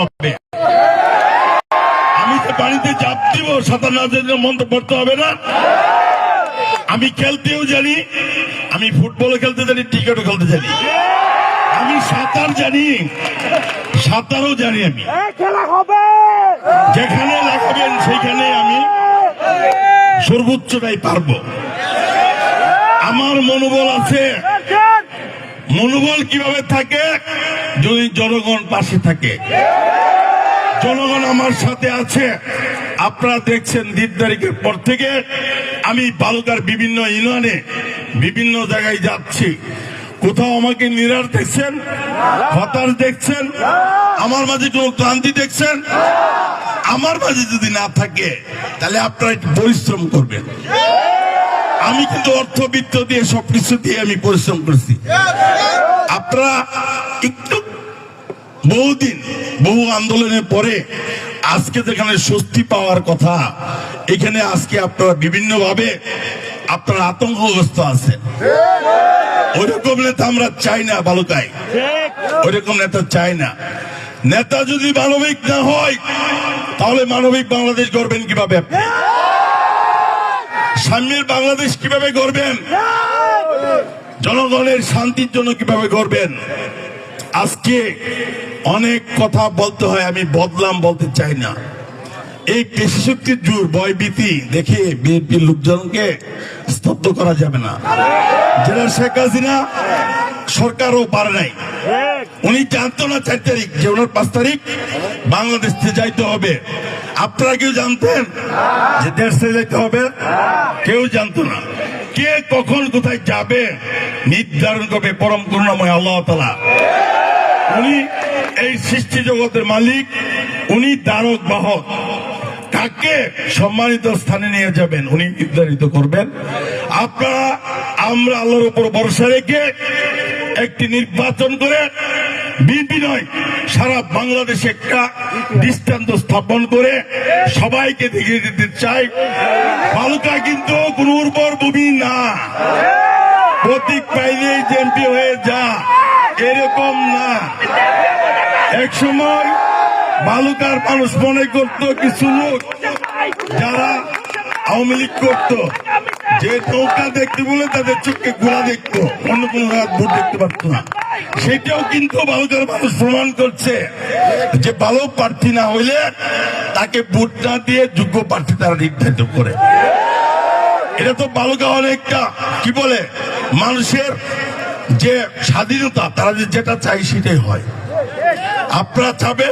হবে। আমি তো বাড়িতে চাপ দিব, সাঁতার না জানলে মন্ত্র পড়তে হবে না। আমি খেলতেও জানি, আমি ফুটবলও খেলতে জানি, ক্রিকেটও খেলতে জানি, আমি সাঁতার জানি, সাঁতারও জানি। আমি যেখানে লাগাবেন সেইখানে আমি সর্বোচ্চটাই পারবো। আমার মনোবল আছে। মনোবল কিভাবে থাকে? যদি জনগণ পাশে থাকে, জনগণ আমার সাথে আছে। আপনারা দেখছেন 3 তারিখের পর থেকে আমি বালুকার বিভিন্ন ইউনিয়নে বিভিন্ন জায়গায় যাচ্ছি। কোথাও আমাকে নিরাশ দেখছেন, হতাশ দেখছেন, আমার মাঝে কোনো ক্লান্তি দেখছেন? আমার মাঝে যদি না থাকে তাহলে আপনারা একটু পরিশ্রম করবেন। আমি কিন্তু অর্থবিত্ত দিয়ে সবকিছু দিয়ে আমি পরিশ্রম করছি। আপনারা একটু বহু আন্দোলনের পরে আজকে যেখানে স্বস্তি পাওয়ার কথা, এখানে আজকে আপনারা বিভিন্ন ভাবে আপনারা আতঙ্কগ্রস্ত আছেন। ওইরকম নেতা আমরা চাই না বালুকায়, ওইরকম নেতা চাই না। নেতা যদি মানবিক না হয় তাহলে মানবিক বাংলাদেশ গড়বেন কিভাবে? সাম্যের বাংলাদেশ কিভাবে গড়বেন? জনগণের শান্তির জন্য কিভাবে গড়বেন? আজকে অনেক কথা বলতে হয়, আমি বদলাম বলতে চাই না। এই পেশি শক্তির জোর, ভয়ভীতি দেখে বিএনপির লোকজনকে স্তব্ধ করা যাবে না। যেটা শেখ হাসিনা সরকারও পারে নাই। উনি জানতো না 4 তারিখ যে ওনার 5 তারিখ বাংলাদেশ থেকে যাইতে হবে। আপনারা কেউ জানতেন যে দেশ থেকে যাইতে হবে? কেউ জানতো না। কে কখন কোথায় যাবে নির্ধারণ করবে পরম করুণাময় আল্লাহ তাআলা। উনি এই সৃষ্টি জগতের মালিক, উনি ধারক বাহক। কাকে সম্মানিত স্থানে নিয়ে যাবেন উনি নির্ধারিত করবেন। আপনারা আমরা আল্লাহর উপর ভরসা রেখে একটি নির্বাচন করে বিএনপি নয় সারা বাংলাদেশে একটা দৃষ্টান্ত স্থাপন করে সবাইকে দেখিয়ে দিতে চাই বালুকা কিন্তু কোন উর্বর ভূমি না। প্রতীক পাইলেই এমপি হয়ে যা, এরকম না। এক সময় বালুকার মানুষ মনে করত, কিছু লোক যারা আওয়ামী লীগ করতো, যে নৌকা দেখতে বলে তাদের চোখে ঘোড়া দেখতো, অন্য কোন ভোট দেখতে পারতো না। সেটাও কিন্তু বালুকার মানুষ প্রমাণ করছে যে ভালো প্রার্থী না হইলে তাকে ভোট না দিয়ে যোগ্য প্রার্থী তারা নির্ধারিত করে। এটা তো বালুকা অনেকটা কি বলে, মানুষের যে স্বাধীনতা, তারা যেটা চাই সেটাই হয়। আপনারা চাবেন